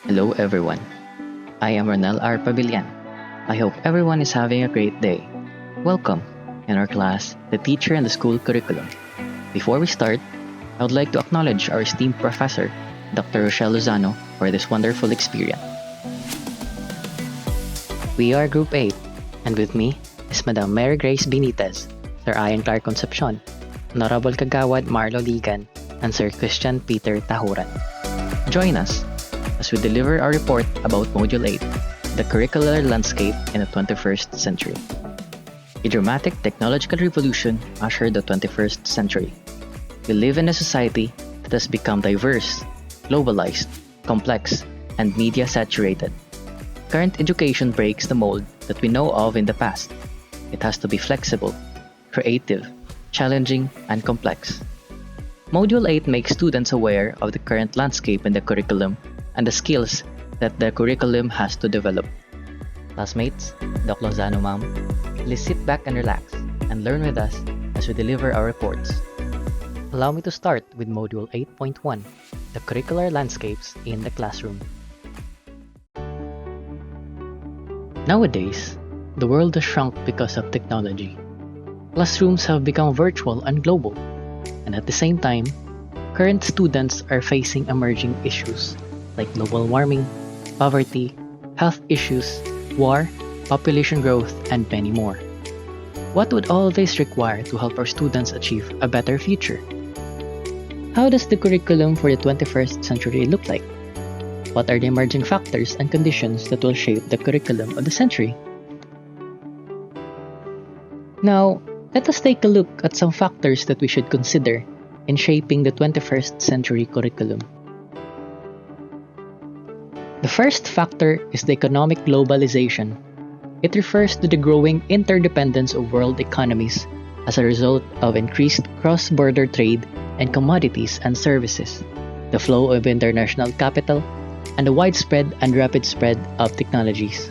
Hello everyone. I am Ronelle Pabellan. I hope everyone is having a great day. Welcome in our class, The Teacher and the School Curriculum. Before we start, I would like to acknowledge our esteemed professor, Dr. Rochelle Lozano, for this wonderful experience. We are Group 8, and with me is Madam Mary Grace Benitez, Sir Ian Clark Concepcion, Honorable Kagawad Marlo Ligan, and Sir Christian Peter Tahuran. Join us as we deliver our report about Module 8, the curricular landscape in the 21st century. A dramatic technological revolution ushered the 21st century. We live in a society that has become diverse, globalized, complex, and media-saturated. Current education breaks the mold that we know of in the past. It has to be flexible, creative, challenging, and complex. Module 8 makes students aware of the current landscape in the curriculum and the skills that the curriculum has to develop. Classmates, Doc Lozano ma'am, please sit back and relax and learn with us as we deliver our reports. Allow me to start with Module 8.1, the curricular landscapes in the classroom. Nowadays, the world has shrunk because of technology. Classrooms have become virtual and global, and at the same time, current students are facing emerging issues like global warming, poverty, health issues, war, population growth, and many more. What would all this require to help our students achieve a better future? How does the curriculum for the 21st century look like? What are the emerging factors and conditions that will shape the curriculum of the century? Now, let us take a look at some factors that we should consider in shaping the 21st century curriculum. The first factor is the economic globalization. It refers to the growing interdependence of world economies as a result of increased cross-border trade and commodities and services, the flow of international capital, and the widespread and rapid spread of technologies.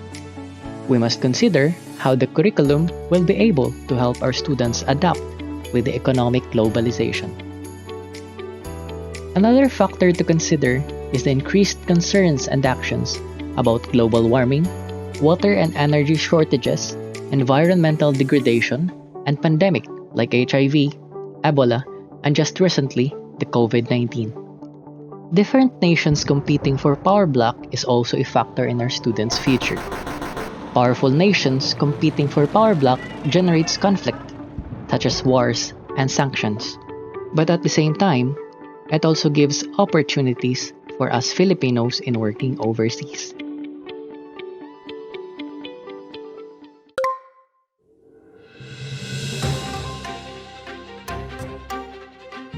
We must consider how the curriculum will be able to help our students adapt with the economic globalization. Another factor to consider is the increased concerns and actions about global warming, water and energy shortages, environmental degradation, and pandemic like HIV, Ebola, and just recently, the COVID-19. Different nations competing for power block is also a factor in our students' future. Powerful nations competing for power block generates conflict, such as wars and sanctions. But at the same time, it also gives opportunities for us Filipinos in working overseas.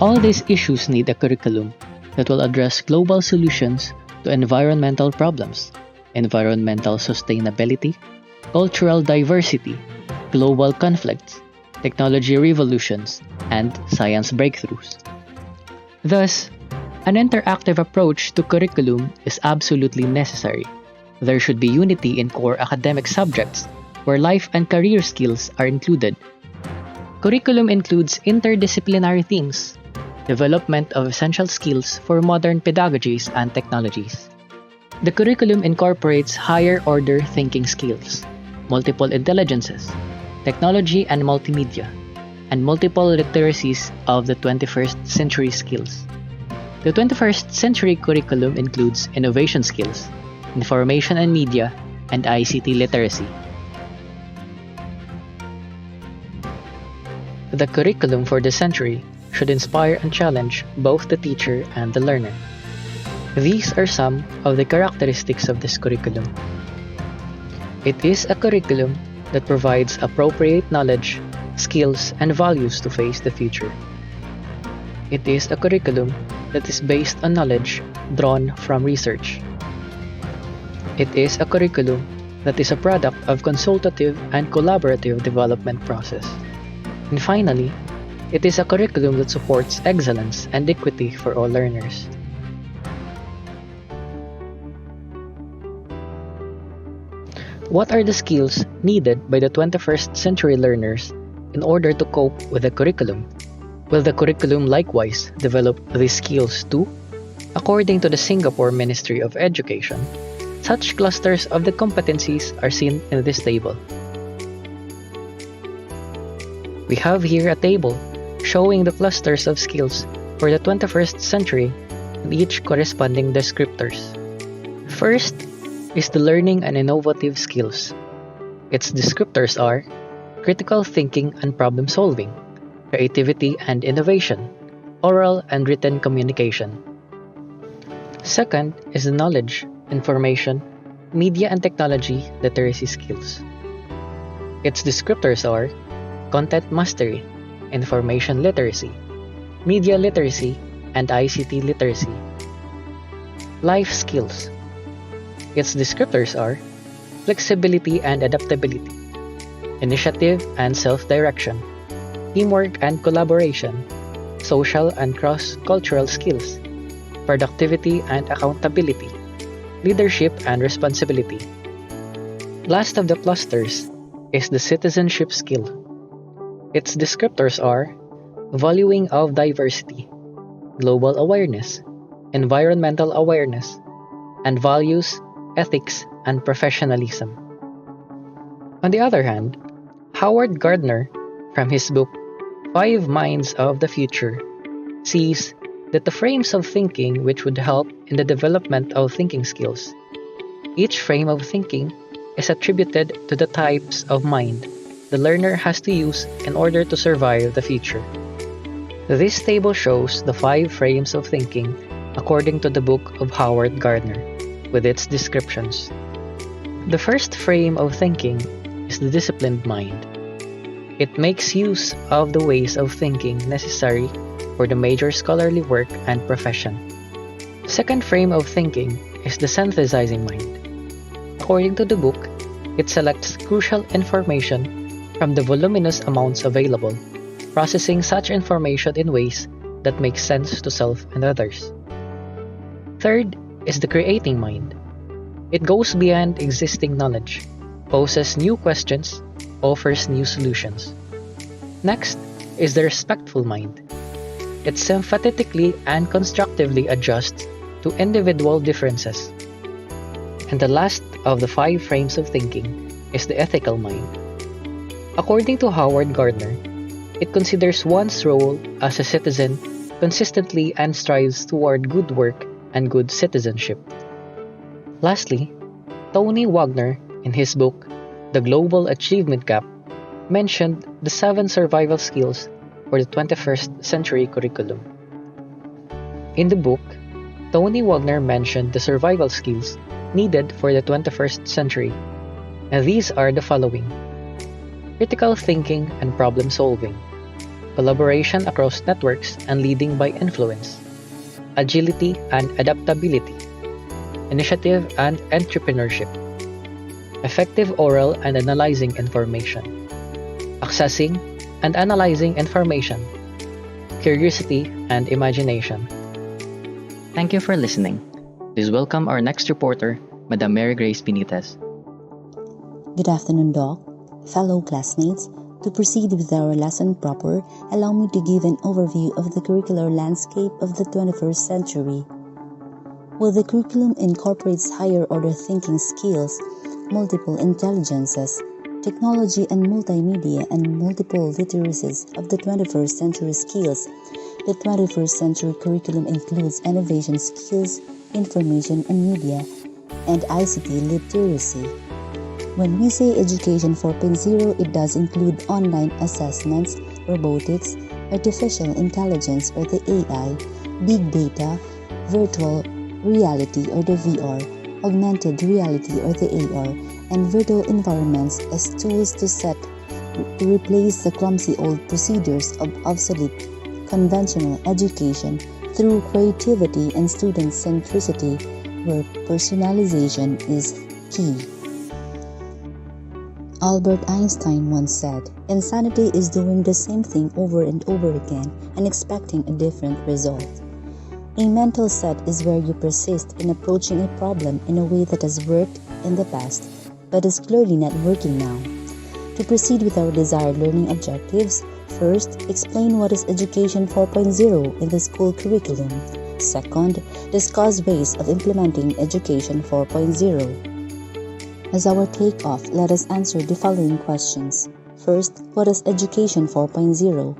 All these issues need a curriculum that will address global solutions to environmental problems, environmental sustainability, cultural diversity, global conflicts, technology revolutions, and science breakthroughs. Thus, an interactive approach to curriculum is absolutely necessary. There should be unity in core academic subjects where life and career skills are included. Curriculum includes interdisciplinary themes, development of essential skills for modern pedagogies and technologies. The curriculum incorporates higher-order thinking skills, multiple intelligences, technology and multimedia, and multiple literacies of the 21st century skills. The 21st century curriculum includes innovation skills, information and media, and ICT literacy. The curriculum for the century should inspire and challenge both the teacher and the learner. These are some of the characteristics of this curriculum. It is a curriculum that provides appropriate knowledge, skills, and values to face the future. It is a curriculum that is based on knowledge drawn from research. It is a curriculum that is a product of consultative and collaborative development process. And finally, it is a curriculum that supports excellence and equity for all learners. What are the skills needed by the 21st century learners in order to cope with the curriculum? Will the curriculum likewise develop these skills too? According to the Singapore Ministry of Education, such clusters of the competencies are seen in this table. We have here a table showing the clusters of skills for the 21st century and each corresponding descriptors. First is the learning and innovative skills. Its descriptors are critical thinking and problem solving, creativity and innovation, oral and written communication. Second is the knowledge, information, media and technology literacy skills. Its descriptors are content mastery, information literacy, media literacy, and ICT literacy. Life skills. Its descriptors are flexibility and adaptability, initiative and self-direction, teamwork and collaboration, social and cross-cultural skills, productivity and accountability, leadership and responsibility. Last of the clusters is the citizenship skill. Its descriptors are valuing of diversity, global awareness, environmental awareness, and values, ethics, and professionalism. On the other hand, Howard Gardner, from his book 5 Minds of the Future, sees that the frames of thinking which would help in the development of thinking skills. Each frame of thinking is attributed to the types of mind the learner has to use in order to survive the future. This table shows the 5 frames of thinking according to the book of Howard Gardner, with its descriptions. The first frame of thinking is the disciplined mind. It makes use of the ways of thinking necessary for the major scholarly work and profession. Second frame of thinking is the synthesizing mind. According to the book, it selects crucial information from the voluminous amounts available, processing such information in ways that make sense to self and others. Third is the creating mind. It goes beyond existing knowledge, poses new questions, offers new solutions. Next is the respectful mind. It sympathetically and constructively adjusts to individual differences. And the last of the 5 frames of thinking is the ethical mind. According to Howard Gardner, it considers one's role as a citizen consistently and strives toward good work and good citizenship. Lastly, Tony Wagner, in his book The Global Achievement Gap, mentioned the 7 survival skills for the 21st century curriculum. In the book, Tony Wagner mentioned the survival skills needed for the 21st century, and these are the following: critical thinking and problem solving, collaboration across networks and leading by influence, agility and adaptability, initiative and entrepreneurship, effective oral and analyzing information, accessing and analyzing information, curiosity and imagination. Thank you for listening. Please welcome our next reporter, Madam Mary Grace Benitez. Good afternoon, Doc. Fellow classmates, to proceed with our lesson proper, allow me to give an overview of the curricular landscape of the 21st century. While the curriculum incorporates higher order thinking skills, multiple intelligences, technology and multimedia, and multiple literacies of the 21st century skills, the 21st century curriculum includes innovation skills, information and media, and ICT literacy. When we say Education 4.0, it does include online assessments, robotics, artificial intelligence or the AI, big data, virtual reality or the VR, augmented reality or the AR, and virtual environments as tools to replace the clumsy old procedures of obsolete conventional education through creativity and student centricity, where personalization is key. Albert Einstein once said, "Insanity is doing the same thing over and over again and expecting a different result." A mental set is where you persist in approaching a problem in a way that has worked in the past but is clearly not working now. To proceed with our desired learning objectives, first, explain what is Education 4.0 in the school curriculum. Second, discuss ways of implementing Education 4.0. As our takeoff, let us answer the following questions. First, what is Education 4.0?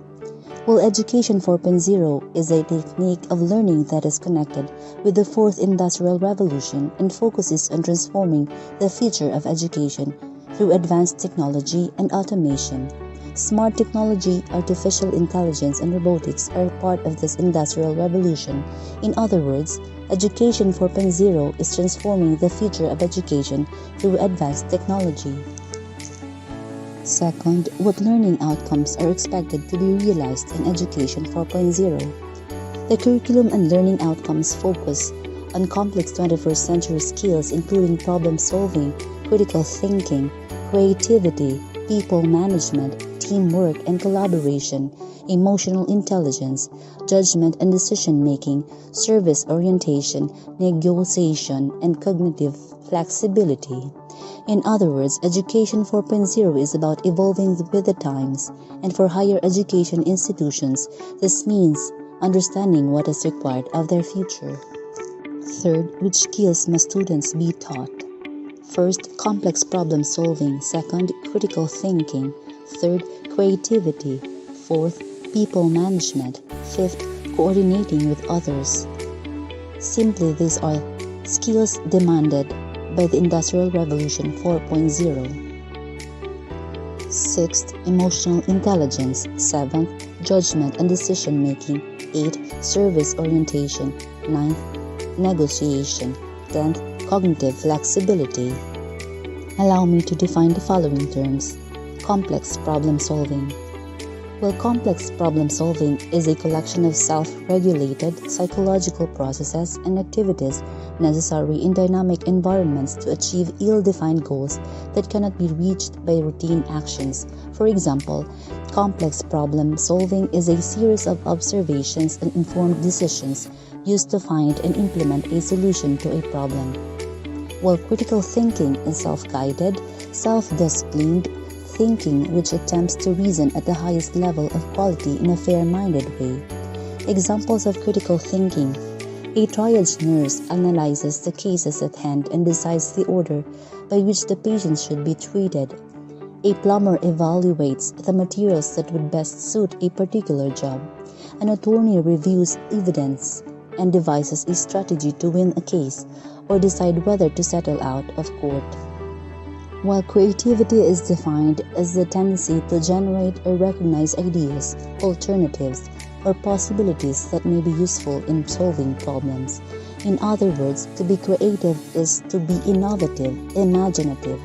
Well, Education 4.0 is a technique of learning that is connected with the Fourth Industrial Revolution and focuses on transforming the future of education through advanced technology and automation. Smart technology, artificial intelligence, and robotics are part of this industrial revolution. In other words, Education 4.0 is transforming the future of education through advanced technology. Second, what learning outcomes are expected to be realized in Education 4.0? The curriculum and learning outcomes focus on complex 21st century skills including problem solving, critical thinking, creativity, people management, teamwork and collaboration, emotional intelligence, judgment and decision-making, service orientation, negotiation, and cognitive flexibility. In other words, Education 4.0 is about evolving with the times, and for higher education institutions, this means understanding what is required of their future. Third, which skills must students be taught? First, complex problem solving. Second, critical thinking. Third, creativity. Fourth, people management. Fifth, coordinating with others. Simply, these are skills demanded by the Industrial Revolution 4.0. Sixth, emotional intelligence. Seventh, judgment and decision making. Eighth, service orientation. Ninth, negotiation. 10th, cognitive flexibility. Allow me to define the following terms. Complex problem solving. Well, complex problem solving is a collection of self-regulated psychological processes and activities necessary in dynamic environments to achieve ill-defined goals that cannot be reached by routine actions. For example, complex problem solving is a series of observations and informed decisions used to find and implement a solution to a problem. While critical thinking is self-guided, self-disciplined thinking which attempts to reason at the highest level of quality in a fair-minded way. Examples of critical thinking: a triage nurse analyzes the cases at hand and decides the order by which the patient should be treated. A plumber evaluates the materials that would best suit a particular job. An attorney reviews evidence and devises a strategy to win a case or decide whether to settle out of court. While creativity is defined as the tendency to generate or recognize ideas, alternatives, or possibilities that may be useful in solving problems. In other words, to be creative is to be innovative, imaginative.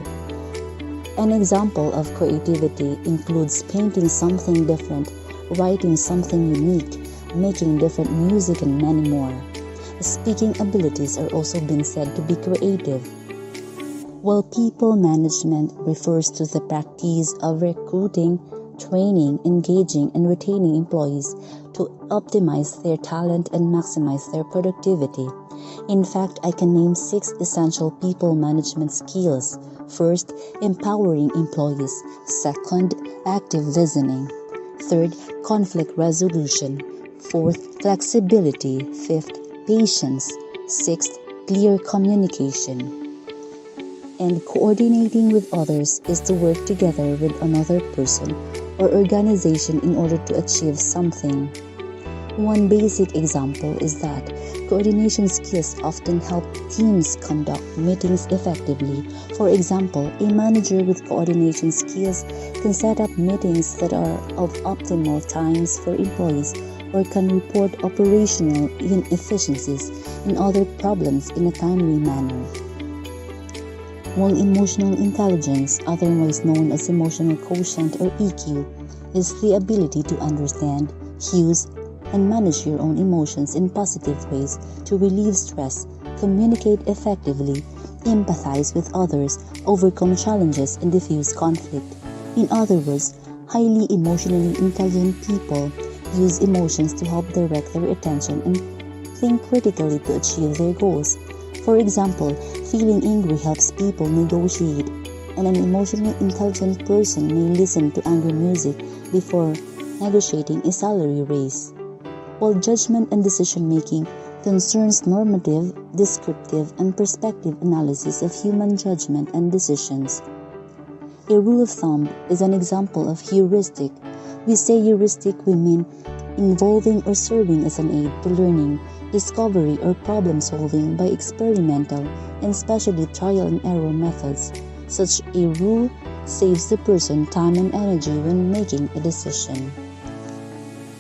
An example of creativity includes painting something different, writing something unique, making different music, and many more. Speaking abilities are also being said to be creative. While people management refers to the practice of recruiting, training, engaging, and retaining employees to optimize their talent and maximize their productivity. In fact, I can name 6 essential people management skills. First, empowering employees. Second, active listening. Third, conflict resolution. Fourth, flexibility. Fifth, patience. Sixth, clear communication. And coordinating with others is to work together with another person or organization in order to achieve something. One basic example is that coordination skills often help teams conduct meetings effectively. For example, a manager with coordination skills can set up meetings that are of optimal times for employees or can report operational inefficiencies and other problems in a timely manner. While emotional intelligence, otherwise known as emotional quotient or EQ, is the ability to understand, use, and manage your own emotions in positive ways to relieve stress, communicate effectively, empathize with others, overcome challenges, and diffuse conflict. In other words, highly emotionally intelligent people use emotions to help direct their attention and think critically to achieve their goals. For example, feeling angry helps people negotiate, and an emotionally intelligent person may listen to anger music before negotiating a salary raise. While judgment and decision-making concerns normative, descriptive, and perspective analysis of human judgment and decisions. A rule of thumb is an example of heuristic. We say heuristic, we mean involving or serving as an aid to learning, discovery, or problem solving by experimental and especially trial and error methods. Such a rule saves the person time and energy when making a decision.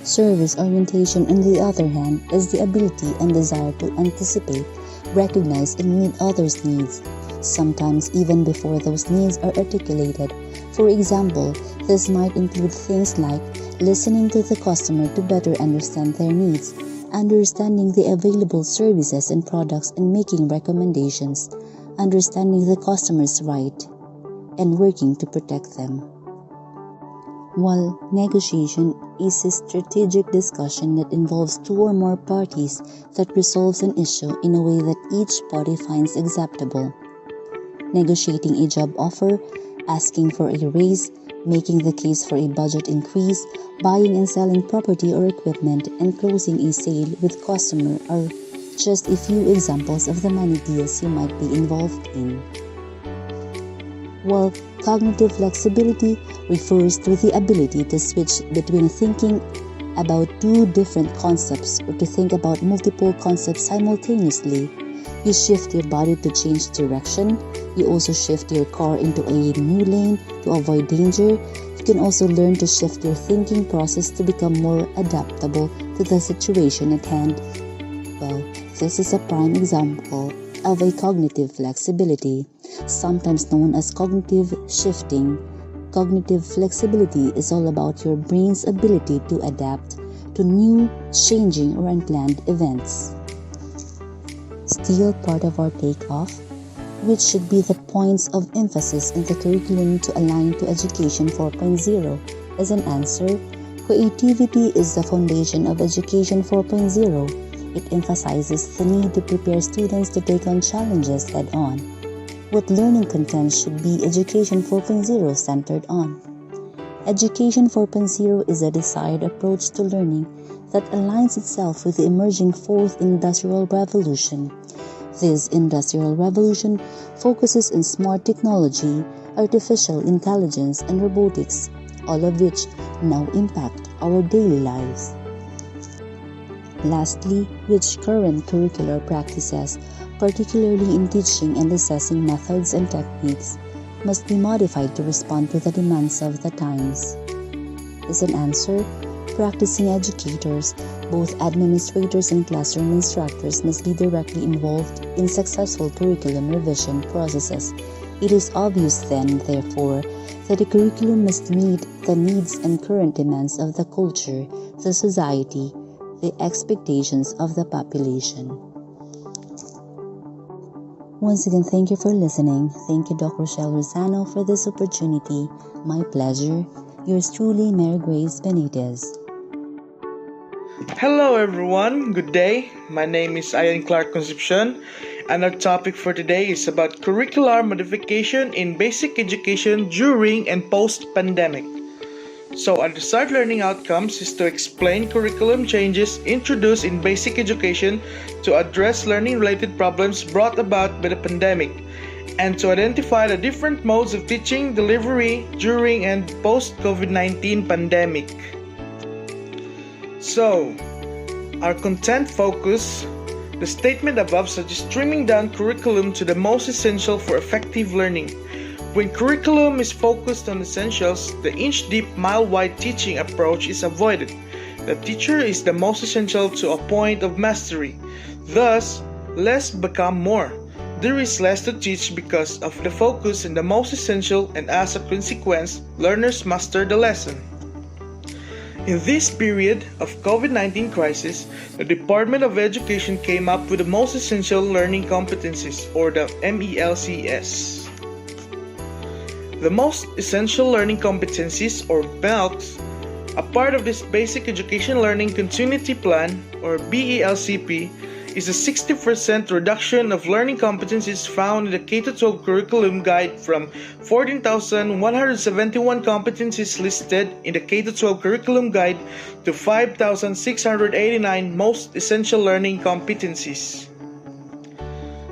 Service orientation, on the other hand, is the ability and desire to anticipate, recognize, and meet others' needs, sometimes even before those needs are articulated. For example, this might include things like listening to the customer to better understand their needs, understanding the available services and products and making recommendations, understanding the customer's right, and working to protect them. While negotiation is a strategic discussion that involves two or more parties that resolves an issue in a way that each party finds acceptable. Negotiating a job offer, asking for a raise, making the case for a budget increase, buying and selling property or equipment, and closing a sale with customer are just a few examples of the many deals you might be involved in. While cognitive flexibility refers to the ability to switch between thinking about two different concepts or to think about multiple concepts simultaneously. You shift your body to change direction. You also shift your car into a new lane to avoid danger. You can also learn to shift your thinking process to become more adaptable to the situation at hand. Well, this is a prime example of a cognitive flexibility, sometimes known as cognitive shifting. Cognitive flexibility is all about your brain's ability to adapt to new, changing, or unplanned events. Still part of our takeoff, which should be the points of emphasis in the curriculum to align to Education 4.0, is an answer. Creativity is the foundation of Education 4.0. It emphasizes the need to prepare students to take on challenges head-on. What learning content should be Education 4.0 centered on? Education 4.0 is a desired approach to learning that aligns itself with the emerging fourth industrial revolution. This industrial revolution focuses on smart technology, artificial intelligence, and robotics, all of which now impact our daily lives. Lastly, which current curricular practices, particularly in teaching and assessing methods and techniques, must be modified to respond to the demands of the times? Is an answer. Practicing educators, both administrators and classroom instructors, must be directly involved in successful curriculum revision processes. It is obvious then, therefore, that the curriculum must meet the needs and current demands of the culture, the society, the expectations of the population. Once again, thank you for listening. Thank you, Dr. Rochelle Rosano, for this opportunity. My pleasure. Yours truly, Mary Grace Benitez. Hello everyone, good day. My name is Clark Concepcion, and our topic for today is about curricular modification in basic education during and post-pandemic. So our desired learning outcomes is to explain curriculum changes introduced in basic education to address learning-related problems brought about by the pandemic, and to identify the different modes of teaching delivery during and post-COVID-19 pandemic. So, our content focus, the statement above suggests trimming down curriculum to the most essential for effective learning. When curriculum is focused on essentials, the inch-deep, mile-wide teaching approach is avoided. The teacher is the most essential to a point of mastery. Thus, less become more. There is less to teach because of the focus on the most essential, and as a consequence, learners master the lesson. In this period of COVID-19 crisis, the Department of Education came up with the most essential learning competencies, or the MELCS. The most essential learning competencies, or MELCs, a part of this Basic Education Learning Continuity Plan, or BELCP, is a 60% reduction of learning competencies found in the K-12 curriculum guide from 14,171 competencies listed in the K-12 curriculum guide to 5,689 most essential learning competencies.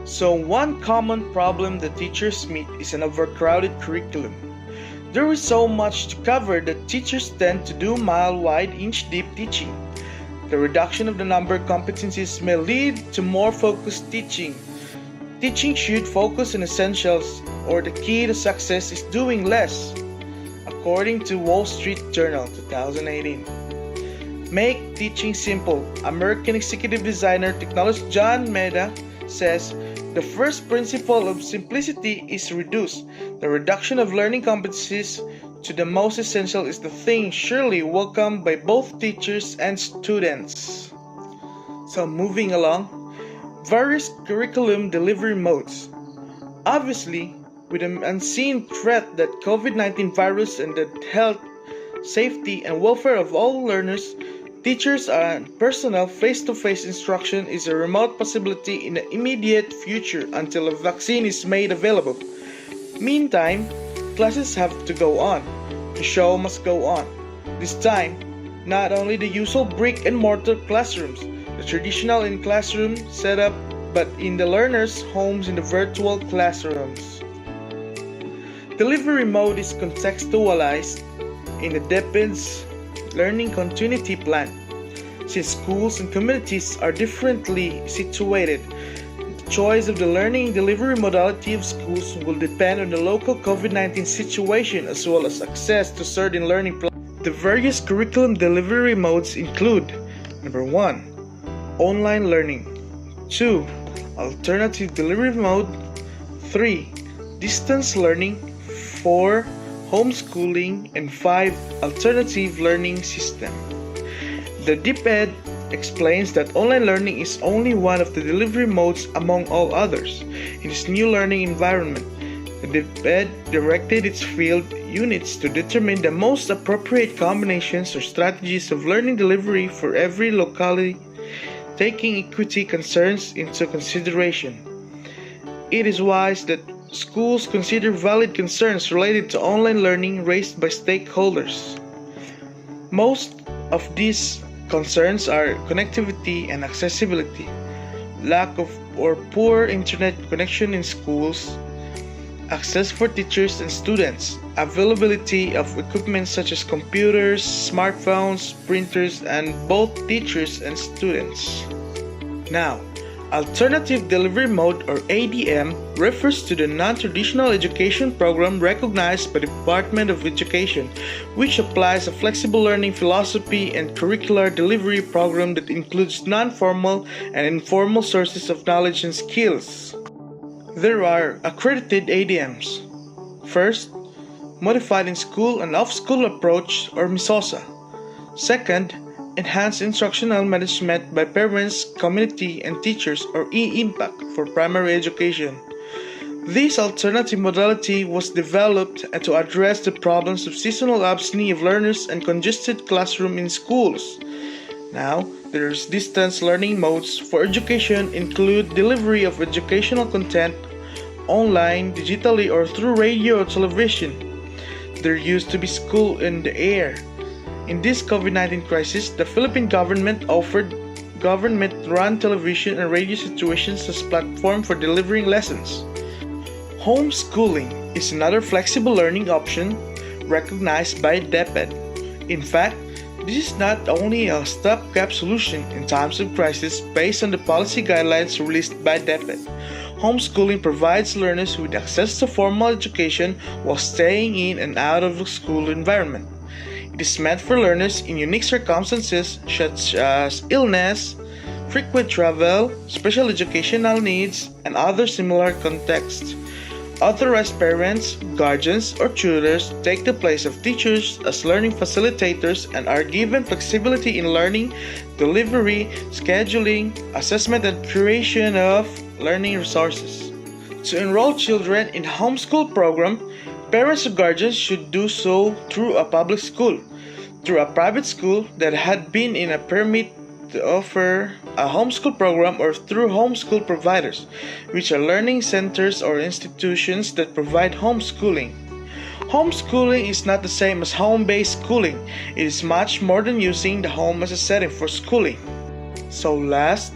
So one common problem that teachers meet is an overcrowded curriculum. There is so much to cover that teachers tend to do mile-wide, inch-deep teaching. The reduction of the number of competencies may lead to more focused teaching. Teaching should focus on essentials, or the key to success is doing less, according to Wall Street Journal 2018. Make teaching simple. American executive designer technologist John Meda says, the first principle of simplicity is reduce. The reduction of learning competencies to the most essential is the thing surely welcomed by both teachers and students. So moving along, various curriculum delivery modes. Obviously, with an unseen threat that COVID-19 virus and the health, safety, and welfare of all learners, teachers and personnel face-to-face instruction is a remote possibility in the immediate future until a vaccine is made available. Meantime, classes have to go on. The show must go on. This time, not only the usual brick-and-mortar classrooms, the traditional in-classroom setup, but in the learners' homes in the virtual classrooms. Delivery mode is contextualized in the depends learning continuity plan. Since schools and communities are differently situated, the choice of the learning delivery modality of schools will depend on the local COVID-19 situation as well as access to certain learning plans. The various curriculum delivery modes include: number 1, online learning; 2, alternative delivery mode; 3, distance learning; 4, homeschooling; and 5, alternative learning system. The DepEd explains that online learning is only one of the delivery modes among all others. In this new learning environment, the DepEd directed its field units to determine the most appropriate combinations or strategies of learning delivery for every locality, taking equity concerns into consideration. It is wise that schools consider valid concerns related to online learning raised by stakeholders. Most of these concerns are connectivity and accessibility, lack of or poor internet connection in schools, access for teachers and students, availability of equipment such as computers, smartphones, printers, and both teachers and students. Now, alternative delivery mode, or ADM, refers to the non-traditional education program recognized by the Department of Education, which applies a flexible learning philosophy and curricular delivery program that includes non-formal and informal sources of knowledge and skills. There are accredited ADMs. First, Modified in School and Off-School Approach, or MISOSA. Second, Enhanced Instructional Management by Parents, Community, and Teachers, or E-Impact, for primary education. This alternative modality was developed to address the problems of seasonal absence of learners and congested classroom in schools. Now, there's distance learning modes for education include delivery of educational content online, digitally, or through radio or television. There used to be school in the air. In this COVID-19 crisis, the Philippine government offered government-run television and radio stations as platform for delivering lessons. Homeschooling is another flexible learning option recognized by DepEd. In fact, this is not only a stopgap solution in times of crisis based on the policy guidelines released by DepEd. Homeschooling provides learners with access to formal education while staying in and out of the school environment. It is meant for learners in unique circumstances such as illness, frequent travel, special educational needs, and other similar contexts. Authorized parents, guardians, or tutors take the place of teachers as learning facilitators and are given flexibility in learning, delivery, scheduling, assessment, and creation of learning resources. To enroll children in homeschool program, parents or guardians should do so through a public school, through a private school that had been in a permit to offer a homeschool program or through homeschool providers, which are learning centers or institutions that provide homeschooling. Homeschooling is not the same as home-based schooling. It is much more than using the home as a setting for schooling. So last,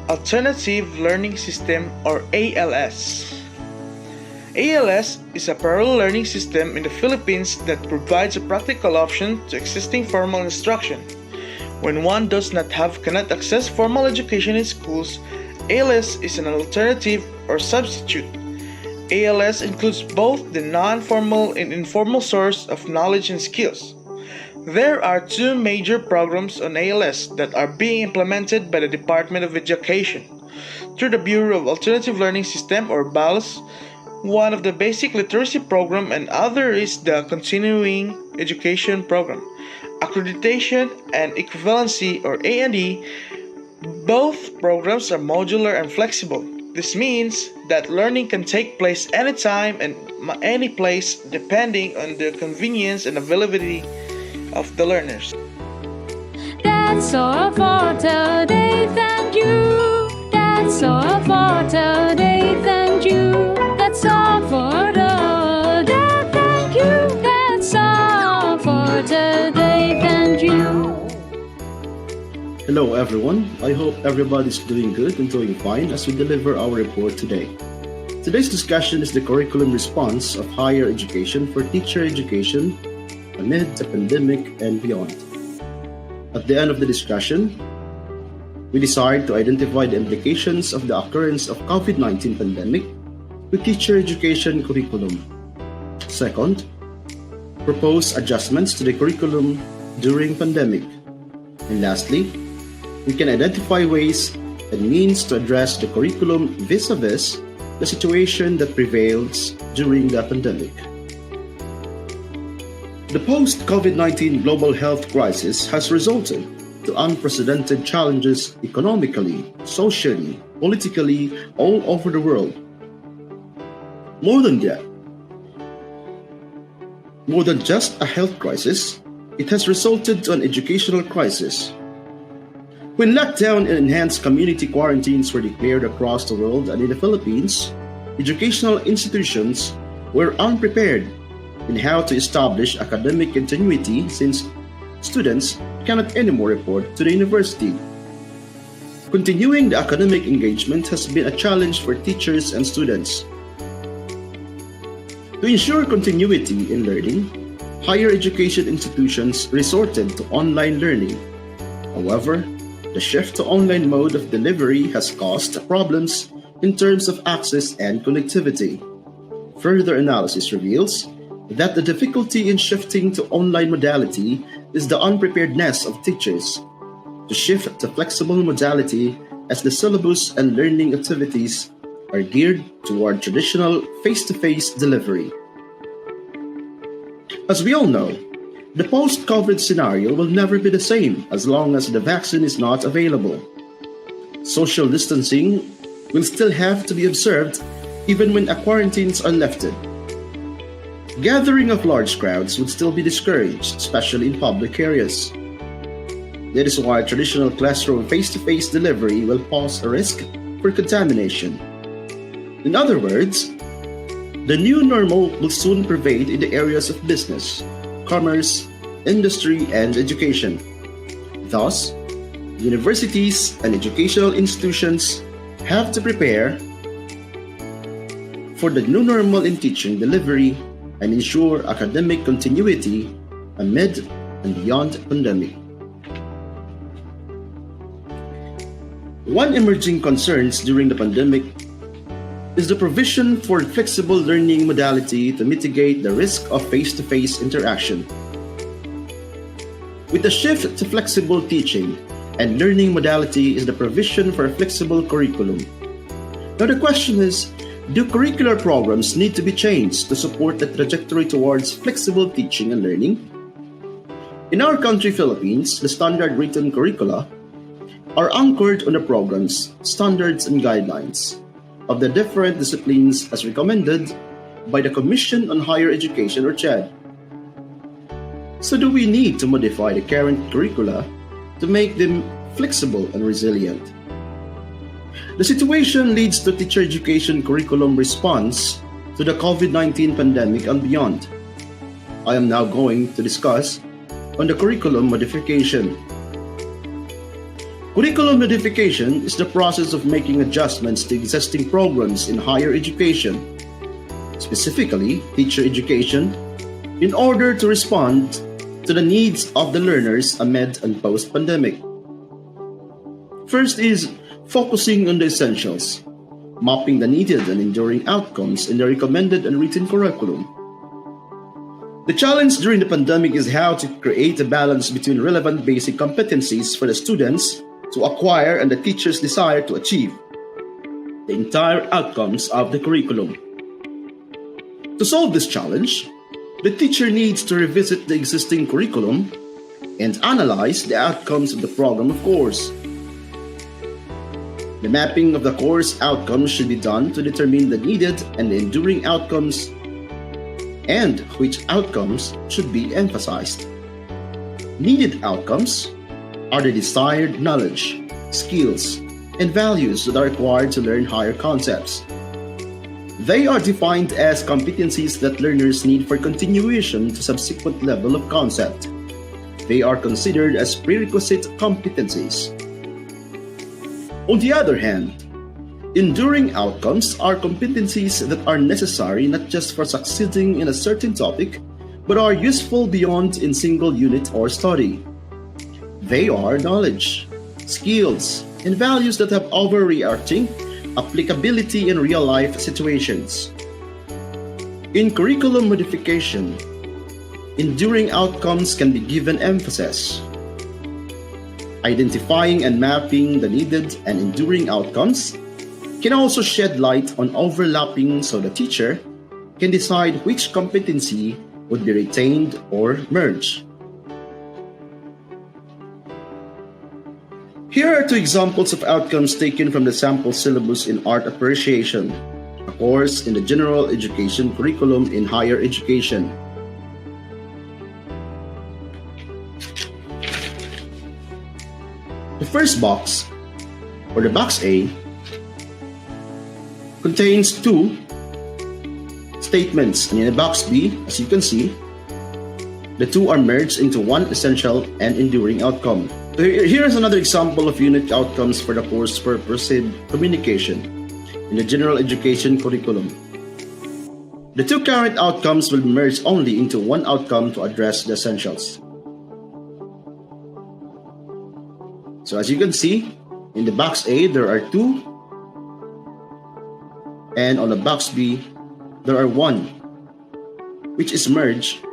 Alternative Learning System or ALS. ALS is a parallel learning system in the Philippines that provides a practical option to existing formal instruction. When one cannot access formal education in schools, ALS is an alternative or substitute. ALS includes both the non-formal and informal source of knowledge and skills. There are two major programs on ALS that are being implemented by the Department of Education through the Bureau of Alternative Learning System or BALS. One of the basic literacy program and other is the continuing education program. Accreditation and equivalency or A&E, both programs are modular and flexible. This means that learning can take place anytime and any place depending on the convenience and availability of the learners. That's all for today, thank you. That's all for today, thank you. That's all for today, thank you. That's all for today, thank you. Hello everyone, I hope everybody's doing good and doing fine as we deliver our report today. Today's discussion is the curriculum response of higher education for teacher education amid the pandemic and beyond. At the end of the discussion, we decide to identify the implications of the occurrence of COVID-19 pandemic to teacher education curriculum. Second, propose adjustments to the curriculum during pandemic. And lastly, we can identify ways and means to address the curriculum vis-a-vis the situation that prevails during the pandemic. The post-COVID-19 global health crisis has resulted to unprecedented challenges economically, socially, politically, all over the world. More than just a health crisis, it has resulted to an educational crisis. When lockdown and enhanced community quarantines were declared across the world and in the Philippines, educational institutions were unprepared in how to establish academic continuity since students cannot anymore report to the university. Continuing the academic engagement has been a challenge for teachers and students. To ensure continuity in learning, higher education institutions resorted to online learning. However, the shift to online mode of delivery has caused problems in terms of access and connectivity. Further analysis reveals that the difficulty in shifting to online modality is the unpreparedness of teachers to shift to flexible modality as the syllabus and learning activities are geared toward traditional face-to-face delivery. As we all know, the post-COVID scenario will never be the same as long as the vaccine is not available. Social distancing will still have to be observed even when quarantines are lifted. Gathering of large crowds would still be discouraged, especially in public areas. That is why traditional classroom face-to-face delivery will pose a risk for contamination. In other words, the new normal will soon pervade in the areas of business, commerce, industry, and education. Thus, universities and educational institutions have to prepare for the new normal in teaching delivery and ensure academic continuity amid and beyond pandemic. One emerging concerns during the pandemic is the provision for flexible learning modality to mitigate the risk of face-to-face interaction. With the shift to flexible teaching and learning modality is the provision for a flexible curriculum. Now the question is, do curricular programs need to be changed to support the trajectory towards flexible teaching and learning? In our country, Philippines, the standard written curricula are anchored on the program's standards and guidelines of the different disciplines as recommended by the Commission on Higher Education or CHED. So do we need to modify the current curricula to make them flexible, and resilient. The situation leads to teacher education curriculum response to the COVID-19 pandemic and beyond. I am now going to discuss on the curriculum modification. Curriculum modification is the process of making adjustments to existing programs in higher education, specifically teacher education, in order to respond to the needs of the learners amid and post-pandemic. First is focusing on the essentials, mapping the needed and enduring outcomes in the recommended and written curriculum. The challenge during the pandemic is how to create a balance between relevant basic competencies for the students to acquire and the teacher's desire to achieve the entire outcomes of the curriculum. To solve this challenge, the teacher needs to revisit the existing curriculum and analyze the outcomes of the program of course. The mapping of the course outcomes should be done to determine the needed and the enduring outcomes and which outcomes should be emphasized. Needed outcomes are the desired knowledge, skills, and values that are required to learn higher concepts. They are defined as competencies that learners need for continuation to subsequent level of concept. They are considered as prerequisite competencies. On the other hand, enduring outcomes are competencies that are necessary not just for succeeding in a certain topic, but are useful beyond in single unit or study. They are knowledge, skills, and values that have overarching applicability in real-life situations. In curriculum modification, enduring outcomes can be given emphasis. Identifying and mapping the needed and enduring outcomes can also shed light on overlapping so the teacher can decide which competency would be retained or merged. Here are two examples of outcomes taken from the sample syllabus in Art Appreciation, a course in the general education curriculum in higher education. The first box, or the box A, contains two statements, and in the box B, as you can see, the two are merged into one essential and enduring outcome. So here is another example of unit outcomes for the course for perceived communication in the general education curriculum. The two current outcomes will merge only into one outcome to address the essentials. So as you can see, in the box A, there are two, and on the box B, there are one, which is merged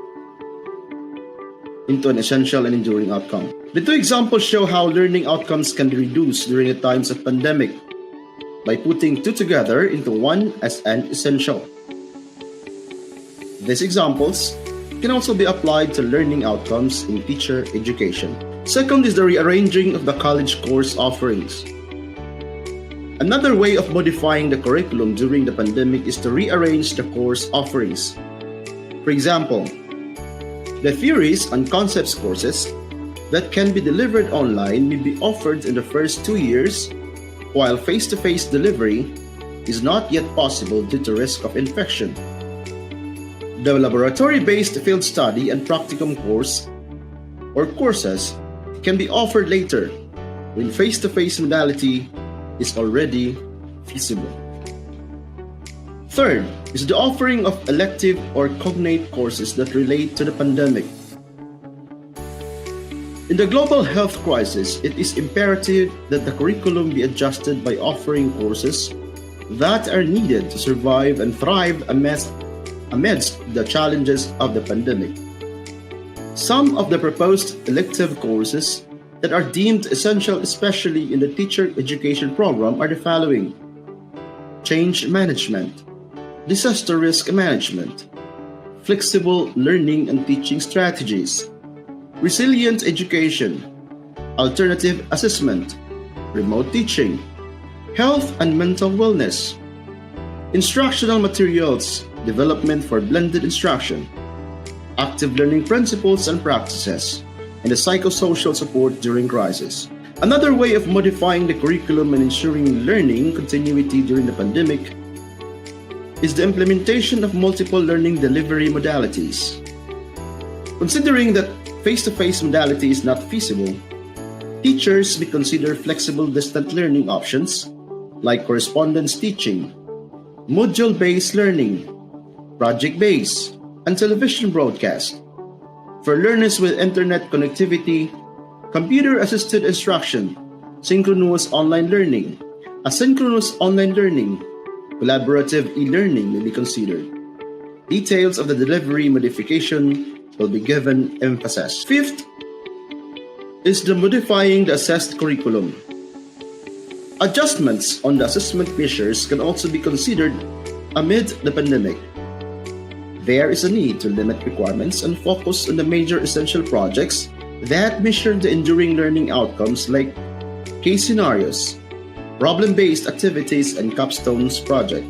into an essential and enduring outcome. The two examples show how learning outcomes can be reduced during the times of pandemic by putting two together into one as an essential. These examples can also be applied to learning outcomes in teacher education. Second is the rearranging of the college course offerings. Another way of modifying the curriculum during the pandemic is to rearrange the course offerings. For example, the theories and concepts courses that can be delivered online may be offered in the first 2 years, while face-to-face delivery is not yet possible due to risk of infection. The laboratory-based field study and practicum course or courses can be offered later when face-to-face modality is already feasible. Third is the offering of elective or cognate courses that relate to the pandemic. In the global health crisis, it is imperative that the curriculum be adjusted by offering courses that are needed to survive and thrive amidst the challenges of the pandemic. Some of the proposed elective courses that are deemed essential, especially in the teacher education program, are the following: change management, disaster risk management, flexible learning and teaching strategies, resilient education, alternative assessment, remote teaching, health and mental wellness, instructional materials, development for blended instruction, active learning principles and practices, and the psychosocial support during crisis. Another way of modifying the curriculum and ensuring learning continuity during the pandemic is the implementation of multiple learning delivery modalities. Considering that face-to-face modality is not feasible, teachers may consider flexible distant learning options like correspondence teaching, module-based learning, project-based, and television broadcast. For learners with internet connectivity, computer-assisted instruction, synchronous online learning, asynchronous online learning, collaborative e-learning may be considered. Details of the delivery modification will be given emphasis. Fifth is the modifying the assessed curriculum. Adjustments on the assessment measures can also be considered amid the pandemic. There is a need to limit requirements and focus on the major essential projects that measure the enduring learning outcomes like case scenarios, problem-based activities, and capstones project.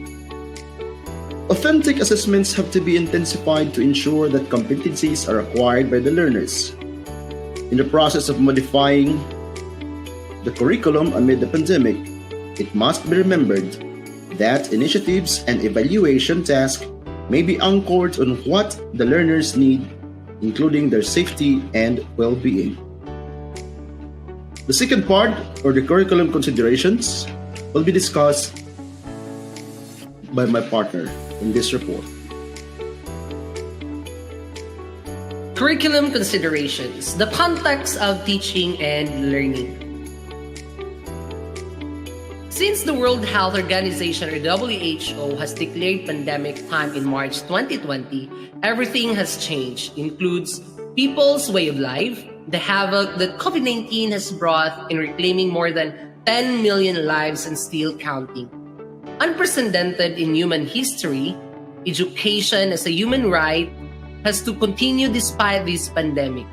Authentic assessments have to be intensified to ensure that competencies are acquired by the learners. In the process of modifying the curriculum amid the pandemic, it must be remembered that initiatives and evaluation tasks may be anchored on what the learners need, including their safety and well-being. The second part, or the curriculum considerations, will be discussed by my partner in this report. Curriculum considerations, the context of teaching and learning. Since the World Health Organization, or WHO, has declared pandemic time in March 2020, everything has changed. Includes people's way of life, the havoc that COVID-19 has brought in reclaiming more than 10 million lives and still counting. Unprecedented in human history, education as a human right has to continue despite this pandemic.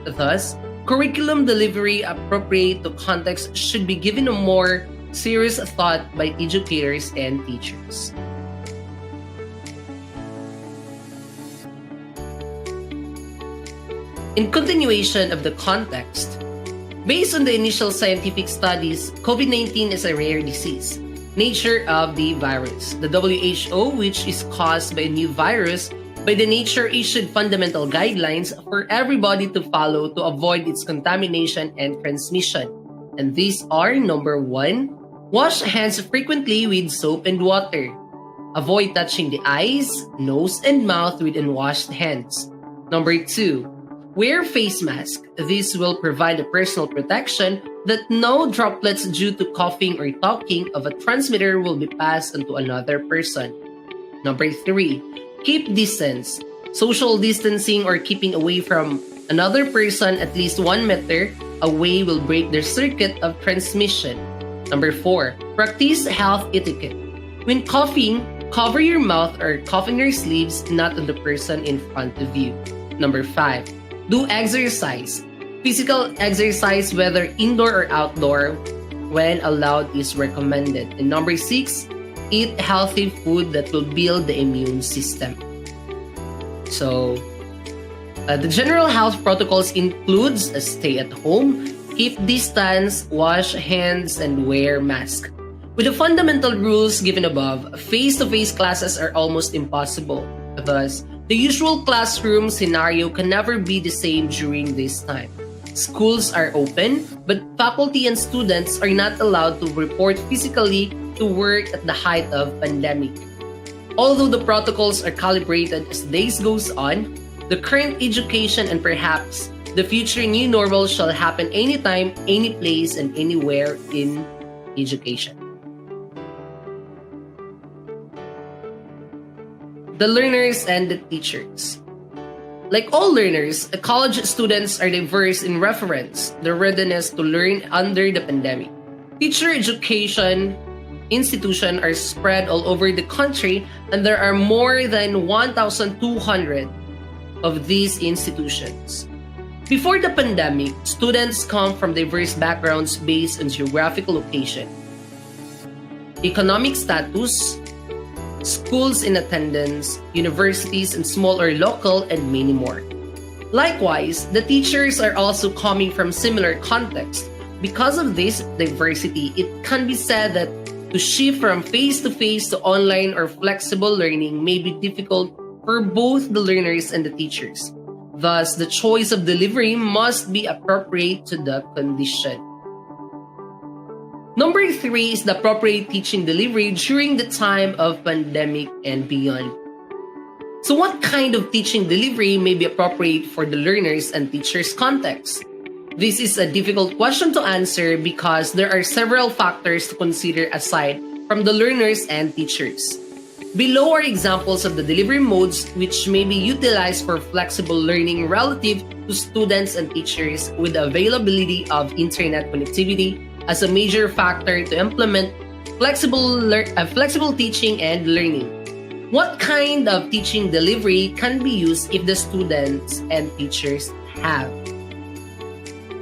Thus, curriculum delivery appropriate to context should be given a more serious thought by educators and teachers. In continuation of the context, based on the initial scientific studies, COVID-19 is a rare disease. Nature of the virus. The WHO, which is caused by a new virus, by the nature issued fundamental guidelines for everybody to follow to avoid its contamination and transmission. And these are: number 1, wash hands frequently with soap and water. Avoid touching the eyes, nose, and mouth with unwashed hands. Number 2, wear face mask. This will provide a personal protection that no droplets due to coughing or talking of a transmitter will be passed onto another person. Number 3, keep distance. Social distancing or keeping away from another person at least 1 meter away will break the circuit of transmission. Number 4, practice health etiquette. When coughing, cover your mouth or cough in your sleeves, not on the person in front of you. Number 5, do exercise. Physical exercise, whether indoor or outdoor, when allowed is recommended. And number 6, eat healthy food that will build the immune system. So, the general health protocols includes a stay at home, keep distance, wash hands, and wear mask. With the fundamental rules given above, face-to-face classes are almost impossible. Thus, the usual classroom scenario can never be the same during this time. Schools are open, but faculty and students are not allowed to report physically to work at the height of pandemic. Although the protocols are calibrated as days goes on, the current education and perhaps the future new normal shall happen anytime, any place, and anywhere in education. The learners and the teachers. Like all learners, college students are diverse in reference, their readiness to learn under the pandemic. Teacher education institutions are spread all over the country, and there are more than 1,200 of these institutions. Before the pandemic, students come from diverse backgrounds based on geographical location, economic status, schools in attendance, universities and small or local, and many more. Likewise, the teachers are also coming from similar contexts, because of this diversity, it can be said that to shift from face-to-face to online or flexible learning may be difficult for both the learners and the teachers. Thus, the choice of delivery must be appropriate to the condition. Number 3 is the appropriate teaching delivery during the time of pandemic and beyond. So what kind of teaching delivery may be appropriate for the learners and teachers' context? This is a difficult question to answer because there are several factors to consider aside from the learners and teachers. Below are examples of the delivery modes which may be utilized for flexible learning relative to students and teachers with the availability of internet connectivity as a major factor to implement flexible teaching and learning. What kind of teaching delivery can be used if the students and teachers have?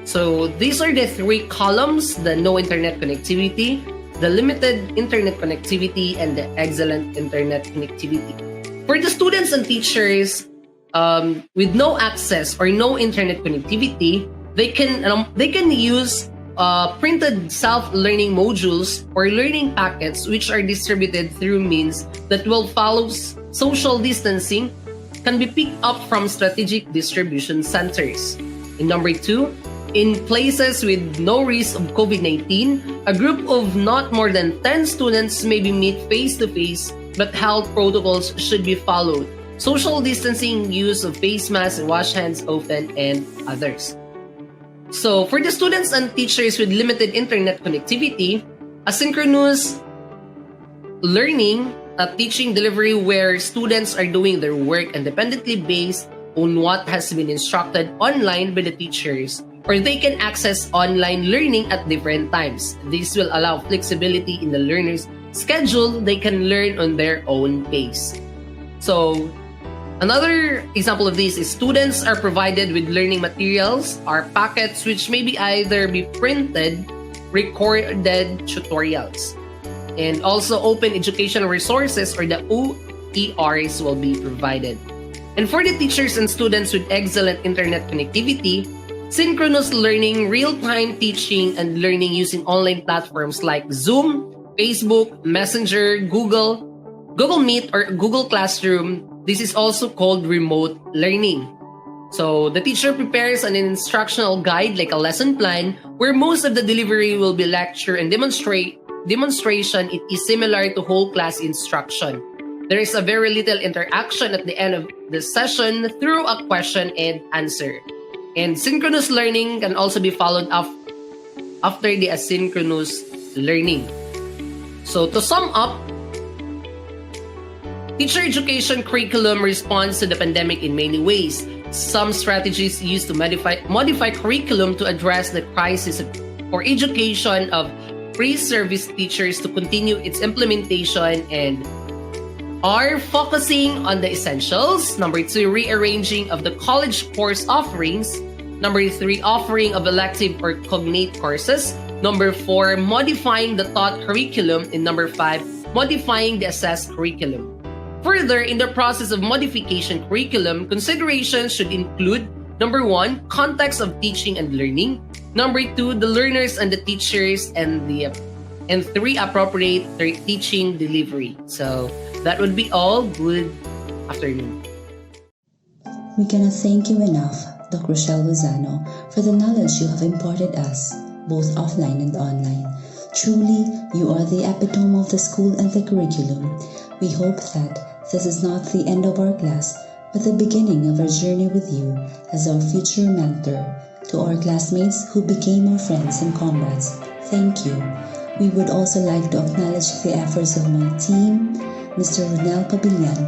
So these are the 3 columns: the no internet connectivity, the limited internet connectivity, and the excellent internet connectivity. For the students and teachers with no access or no internet connectivity, they can use printed self-learning modules or learning packets which are distributed through means that will follow social distancing, can be picked up from strategic distribution centers. And number 2, in places with no risk of COVID-19, a group of not more than 10 students may be meet face-to-face, but health protocols should be followed. Social distancing, use of face masks, wash hands often, and others. So, for the students and teachers with limited internet connectivity, asynchronous learning, a teaching delivery where students are doing their work independently based on what has been instructed online by the teachers, or they can access online learning at different times. This will allow flexibility in the learner's schedule. They can learn on their own pace. So, another example of this is students are provided with learning materials or packets which may be either be printed, recorded tutorials, and also open educational resources or the OERs will be provided. And for the teachers and students with excellent internet connectivity, synchronous learning, real-time teaching and learning using online platforms like Zoom, Facebook, Messenger, Google Meet, or Google Classroom. This is also called remote learning. So the teacher prepares an instructional guide like a lesson plan where most of the delivery will be lecture and demonstration. It is similar to whole class instruction. There is a very little interaction at the end of the session through a question and answer. And synchronous learning can also be followed up after the asynchronous learning. So to sum up, teacher education curriculum responds to the pandemic in many ways. Some strategies used to modify curriculum to address the crisis for education of pre-service teachers to continue its implementation and are focusing on the essentials. Number 2, rearranging of the college course offerings. Number 3, offering of elective or cognate courses. Number 4, modifying the taught curriculum. And number 5, modifying the assessed curriculum. Further, in the process of modification curriculum, considerations should include number 1, context of teaching and learning. Number 2, the learners and the teachers, and 3, appropriate teaching delivery. So that would be all. Good afternoon. We cannot thank you enough, Dr. Rochelle Lozano, for the knowledge you have imparted us, both offline and online. Truly, you are the epitome of the school and the curriculum. We hope that this is not the end of our class, but the beginning of our journey with you as our future mentor. To our classmates who became our friends and comrades, thank you. We would also like to acknowledge the efforts of my team, Mr. Ronelle Pabellan,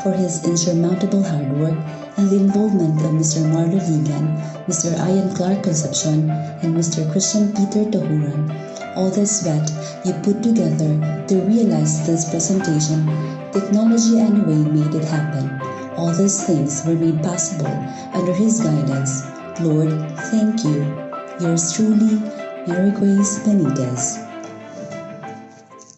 for his insurmountable hard work, and the involvement of Mr. Marlo Ligan, Mr. Clark Concepcion, and Mr. Christian Peter Tahuran. All the sweat you put together to realize this presentation, technology anyway made it happen. All these things were made possible under his guidance. Lord, thank you. Yours truly, Mary Grace Benitez.